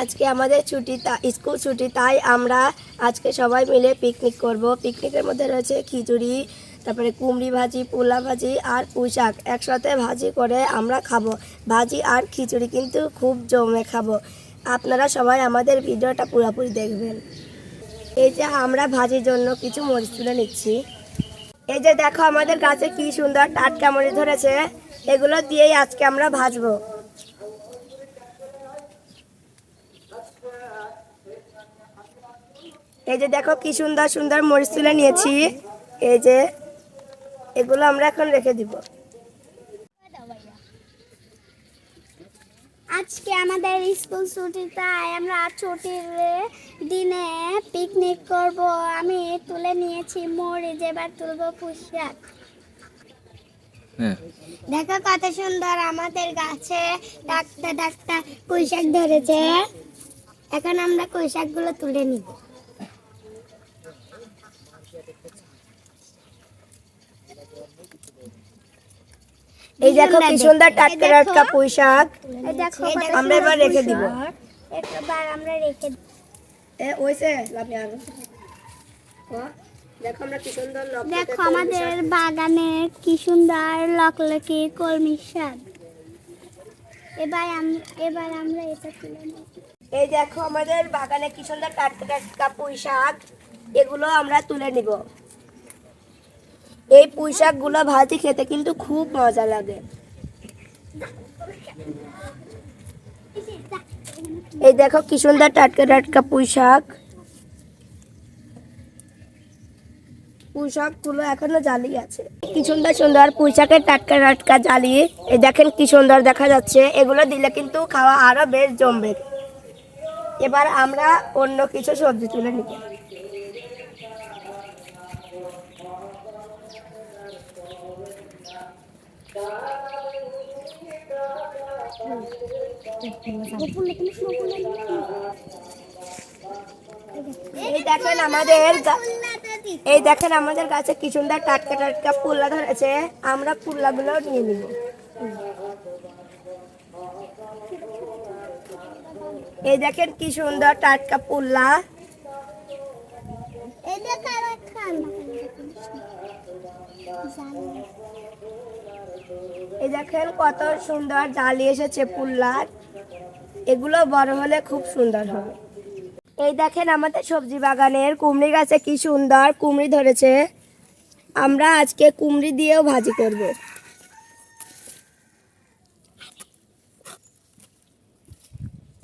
আজকে আমাদের ছুটি, স্কুল ছুটি, তাই আমরা আজকে সবাই মিলে পিকনিক করব। পিকনিকের মধ্যে রয়েছে খিচুড়ি, তারপরে কুমড়ি ভাজি, পোলা ভাজি আর পুঁই শাক একসাথে ভাজি করে আমরা খাবো। ভাজি আর খিচুড়ি কিন্তু খুব জমে খাবো। আপনারা সবাই আমাদের ভিডিওটা পুরোপুরি দেখবেন। এই যে আমরা ভাজির জন্য কিছু মরিচ তুলে নিচ্ছি। এই যে দেখো আমাদের গাছে কি সুন্দর টাটকা মরিচ ধরেছে, এগুলো দিয়েই আজকে আমরা ভাজবো। এই যে দেখো কি সুন্দর সুন্দর মরিচ তুলে নিয়েছি। এই যে এগুলো আমরা এখন রেখে দিব। আজকে আমাদের স্কুল ছুটি, তাই আমরা ছুটির দিনে পিকনিক করব। আমি তুলে নিয়েছি মরিচ, এবার তুলবো পুঁই শাক। দেখো কত সুন্দর আমাদের গাছে টাটকা টাটকা পুঁই শাক ধরেছে। এখন আমরা পুঁই শাকগুলো তুলে নিব। এই দেখো কি সুন্দর টাটকা টাটকা পুঁই শাক আমরা এবার রেখে দিব। একবার আমরা রেখে দিব। দেখো আমরা কি সুন্দর দেখো আমাদের বাগানে কি সুন্দর লকলকে কলমি শাক। এবার আমরা এটা তুলে নেব। এই দেখো আমাদের বাগানে কি সুন্দর টাটকা টাটকা পুঁই শাক, এগুলো আমরা তুলে নিব। এই পুঁই শাকগুলো ভাজি খেতে কিন্তু খুব মজা লাগে। এই দেখো কি সুন্দর টাটকা টাটকা পুঁই শাক। পুঁই শাকগুলো এখনো জালি আছে। কি সুন্দর সুন্দর পুঁই শাকের টাটকা টাটকা জালি। এই দেখেন কি সুন্দর দেখা যাচ্ছে। এগুলো দিলে কিন্তু খাওয়া আরো বেশ জমবে। এবার আমরা অন্য কিছু সবজি তুলে নিব। এই দেখেন আমাদের গাছে কি সুন্দর টাটকা টাটকা পুল্লা ধরেছে, আমরা পুল্লাগুলো নিয়ে নিব। এই দেখেন কি সুন্দর টাটকা পুল্লা। এই দেখেন কত সুন্দর জালি এসেছে পুল্লার। এগুলো বড় হলে খুব সুন্দর হবে। এই দেখেন আমাদের সবজি বাগানের কুমড়ি গাছে কি সুন্দর কুমড়ি ধরেছে। আমরা আজকে কুমড়ি দিয়েও ভাজি করব।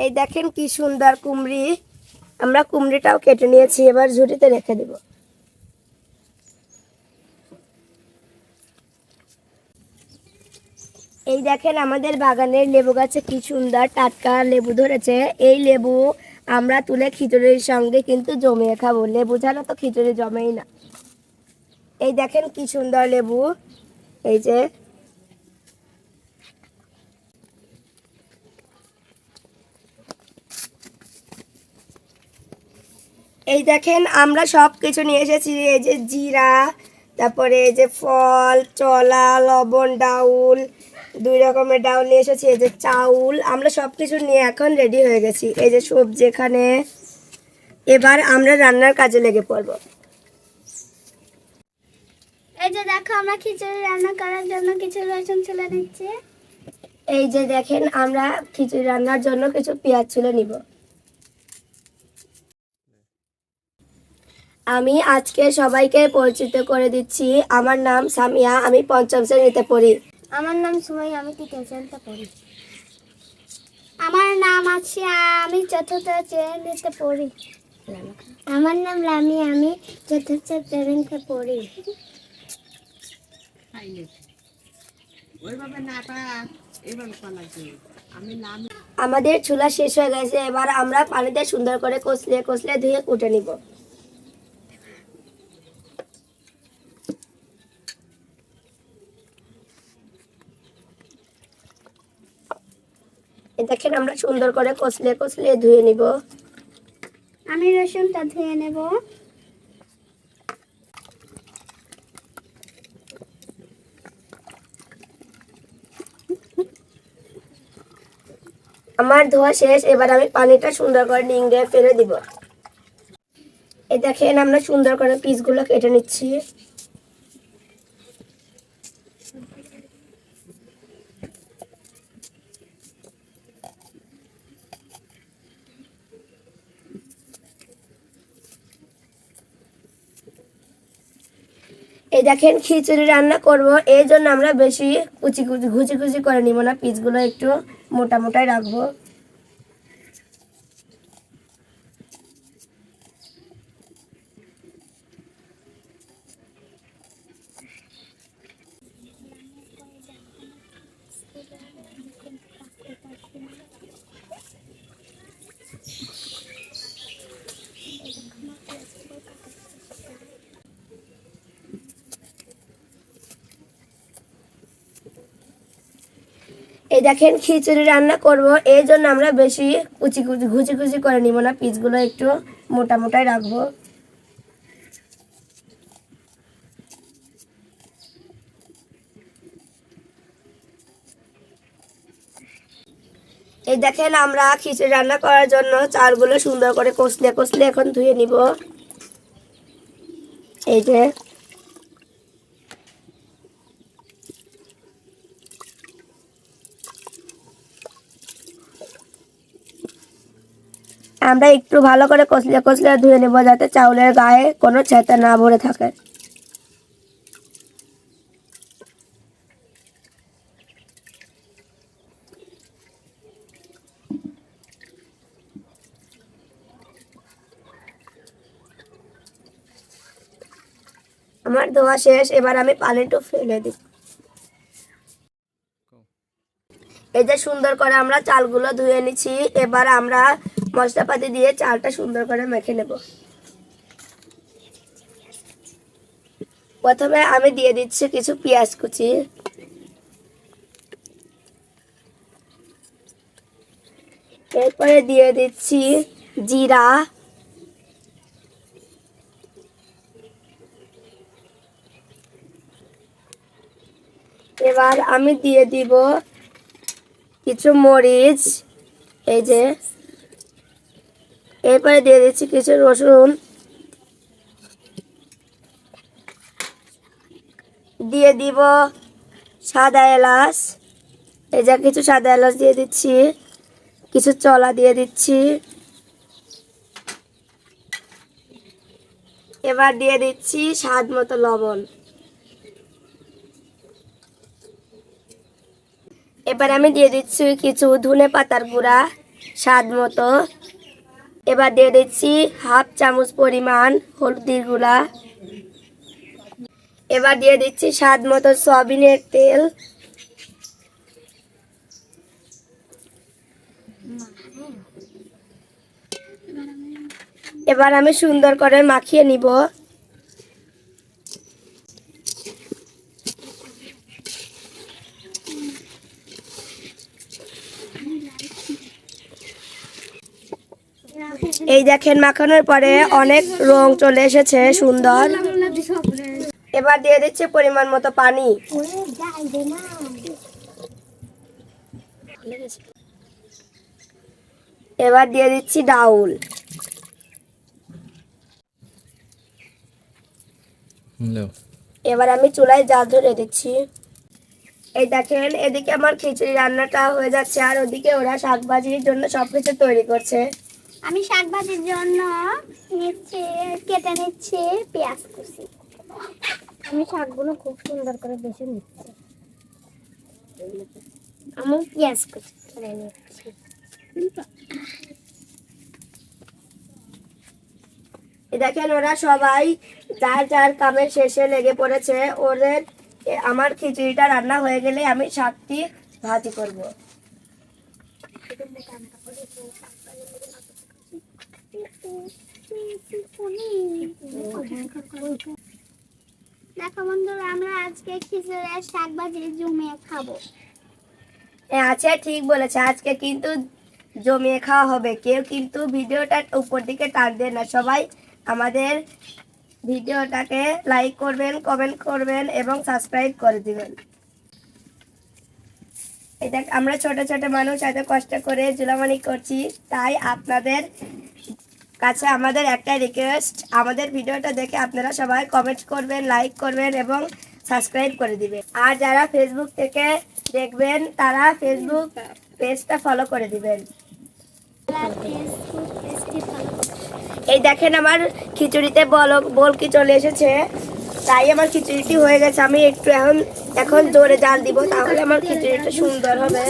এই দেখেন কি সুন্দর কুমড়ি, আমরা কুমড়িটাও কেটে নিয়েছি, এবার ঝুড়িতে রেখে দেব। এই দেখেন আমাদের বাগানের লেবু গাছে কি সুন্দর টাটকা লেবু ধরেছে। এই লেবু আমরা তুলে খিচুড়ির সঙ্গে কিন্তু জমিয়ে খাবো। লেবু ছাড়া তো খিচুড়ি জমেই না। এই দেখেন কি সুন্দর লেবু। এই যে এই দেখেন আমরা সব কিছু নিয়ে এসেছি। এই যে জিরা, তারপরে এই যে ফল, চলা, লবণ, ডাউল, 2 রকমের ডাউল নিয়ে এসেছি। এই যে চাউল, আমরা সব কিছু নিয়ে এখন রেডি হয়ে গেছি। এই যে সবজি এখানে। এবার আমরা রান্নার কাজে লেগে পড়ব। এই যে দেখো আমরা খিচুড়ি রান্না করার জন্য কিছু রসুন ছুলে নিচ্ছি। এই যে দেখেন আমরা খিচুড়ি রান্নার জন্য কিছু পেঁয়াজ ছুলে নিব। আমি আজকে সবাইকে পরিচিত করে দিচ্ছি। আমার নাম সামিয়া, আমি 5ম শ্রেণীতে পড়ি। আমার নাম সুমাই, আমি 3য় শ্রেণীতে পড়ি। আমার নাম আছে, আমি 4র্থ শ্রেণীতে পড়ি। আমার নাম লামি, আমি 4র্থ শ্রেণীতে পড়ি। আমাদের চুলা শেষ হয়ে গেছে। এবার আমরা পানিতে সুন্দর করে কষলে কষলে ধুয়ে কুটে নিব। দেখেন আমরা সুন্দর করে কষলে কষলে ধুয়ে নিব। আমি রসুনটা ধুয়ে নেব। আমার ধোয়া শেষ, এবার আমি পানিটা সুন্দর করে নিংড়ে ফেলে দিব। এই দেখেন আমরা সুন্দর করে পিসগুলো কেটে নিচ্ছি। এই দেখেন খিচুড়ি রান্না করব, এই জন্য আমরা বেশি ঘুচি ঘুচি করে নিব না, পিসগুলো একটু মোটা মোটাই রাখবো। এই দেখেন খিচুড়ি রান্না করব, এই জন্য আমরা বেশি ঘুচি ঘুচি করে নিব না, পিসগুলো একটু মোটা মোটাই রাখবো। এই দেখেন আমরা খিচুড়ি রান্না করার জন্য চালগুলো সুন্দর করে কষলে কষলে এখন ধুয়ে নিব। এই যে আমরা একটু ভালো করে কষলে কষলে ধুয়ে নেব, যাতে চাউলের গায়ে কোনো ছেঁচা না ভরে থাকে। আমার ধোয়া শেষ, এবার আমি পানিটা ফেলে দিব। এই যে সুন্দর করে আমরা চালগুলো ধুয়ে নিচ্ছি, এবার আমরা মশলাপাতি দিয়ে চালটা সুন্দর করে মেখে নেব। প্রথমে আমি দিয়ে দিচ্ছি কিছু পেঁয়াজ কুচি, এরপরে দিয়ে দিচ্ছি জিরা, এবার আমি দিয়ে দিব কিছু মরিচ, এই যে এরপরে দিয়ে দিচ্ছি কিছু রসুন, দিয়ে দিব সাদা এলাচ, এই যে কিছু সাদা এলাচ দিয়ে দিচ্ছি, কিছু চলা দিয়ে দিচ্ছি, এবার দিয়ে দিচ্ছি স্বাদ মতো লবণ। এবার আমি দিয়ে দিচ্ছি কিছু ধনে পাতার গুঁড়া স্বাদ মতো, এবার দিয়ে দিচ্ছি হাফ চামচ পরিমাণ হলুদের গুঁড়া, এবার দিয়ে দিচ্ছি স্বাদ মতো সয়াবিনের তেল, এবার আমি সুন্দর করে মাখিয়ে নিব। এই দেখেন মাখানোর পরে অনেক রং চলে এসেছে সুন্দর। এবার দিয়ে দিচ্ছি পরিমাণ মতো পানি, এবার দিয়ে দিচ্ছি ডাউল, এবার আমি চুলায় জাল ধরে দিচ্ছি। এই দেখেন এদিকে আমার খিচুড়ি রান্নাটা হয়ে যাচ্ছে, আর ওদিকে ওরা শাকভাজির জন্য সবকিছু তৈরি করছে। আমি শাক ভাজির জন্য কেটে নিচ্ছি পেঁয়াজ কুচি। আমি শাকগুলো খুব সুন্দর করে বেছে নিচ্ছি। আমি পেঁয়াজ কুচি করে নিচ্ছি। দেখেন ওরা সবাই যার যার কামের শেষে লেগে পড়েছে। ওদের আমার খিচুড়িটা রান্না হয়ে গেলে আমি শাকটি ভাজি করব। দেখো বন্ধুরা, আমরা আজকে খিচুড়ি আর শাক ভাজি জমিয়ে খাবো। আচ্ছা ঠিক বলেছে, আজকে কিন্তু জমিয়ে খাওয়া হবে। কেউ কিন্তু ভিডিওটার উপর দিকে টানবে না, সবাই আমাদের ভিডিওটাকে লাইক করবেন, কমেন্ট করবেন এবং সাবস্ক্রাইব করে দিবেন। এই দেখ আমরা ছোট ছোট মানুষ এত কষ্ট করে জুলামানি করছি, তাই আপনাদের কাছে আমাদের একটা রিকোয়েস্ট, আমাদের ভিডিওটা দেখে আপনারা সবাই কমেন্ট করবেন, লাইক করবেন এবং সাবস্ক্রাইব করে দিবেন। আর যারা ফেসবুক থেকে দেখবেন তারা ফেসবুক পেজটা ফলো করে দিবেন। এই দেখেন আমার খিচুড়িতে বলকি চলে এসেছে, তাই আমার খিচুড়িটি হয়ে গেছে। আমি একটু এখন জোরে জাল দিব, তাহলে আমার খিচুড়িটা সুন্দর হবে।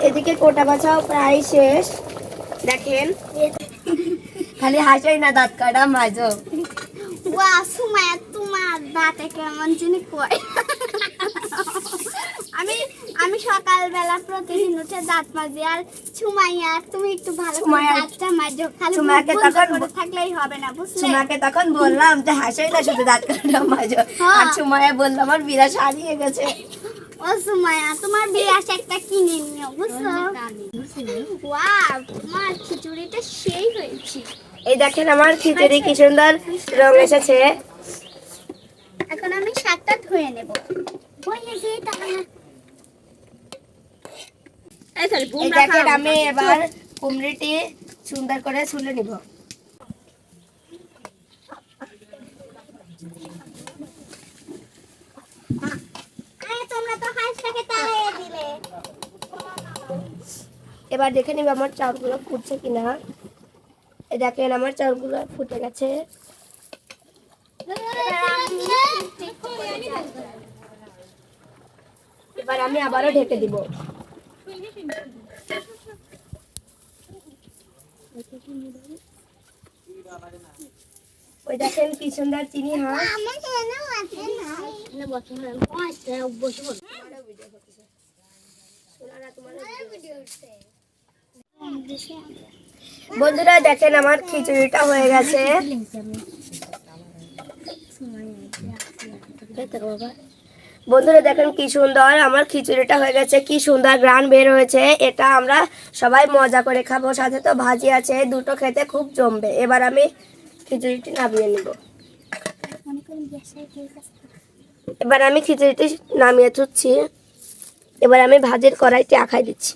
এদিকে কোটা বাছাও প্রায় শেষ। দেখেন খালি হাসাই না, দাঁত কাটা মাঝো। সুমায়া তোমার দাঁতে কেমন জানি কয়। আমি সকালবেলা প্রতিদিন উঠে দাঁত মাজি, আর সুমাইয়া তুমি একটু ভালো করে দাঁতটা মাজো, খালি সুমায়াকে তখন থাকলেই হবে না, বুঝলে? সুমাকে তখন বললাম যে হাসাই না, শুধু দাঁত কাটা মাঝো। আর সুমায়া বললো আমার বিরাট হারিয়ে গেছে। ও সুমায়া, তোমার বিরাট একটা কিনে নিও, বুঝছো? ওয়াও, তোমার খিচুড়িটা সেই হয়েছে। এই দেখেন আমার খিচুড়ি কি সুন্দর রং এসেছে। এখন আমি শাকটা ধুয়ে নেব। এই দেখেন আমি এবার কুমড়িটি সুন্দর করে ছুলে নিব। তোমরা তো হাঁসটাকে তাড়িয়ে দিলে। এবার দেখে নিব আমার চাউলগুলো ফুটছে কিনা। এই দেখেন আমার চাউলগুলো ফুটে গেছে। এবার আমি আবারও ঢেকে দিব। ওই দেখেন কি সুন্দর চিনি হাঁস। বন্ধুরা দেখেন আমার খিচুড়িটা হয়ে গেছে। বন্ধুরা দেখেন কি সুন্দর আমার খিচুড়িটা হয়ে গেছে, কি সুন্দর গ্রান বের হয়েছে। এটা আমরা সবাই মজা করে খাবো, সাথে তো ভাজি আছে, দুটো খেতে খুব জমবে। এবার আমি খিচুড়িটি নামিয়ে নিব। এবার আমি খিচুড়িটি নামিয়ে তুলছি। এবার আমি ভাজির কড়াইটি আখাই দিচ্ছি।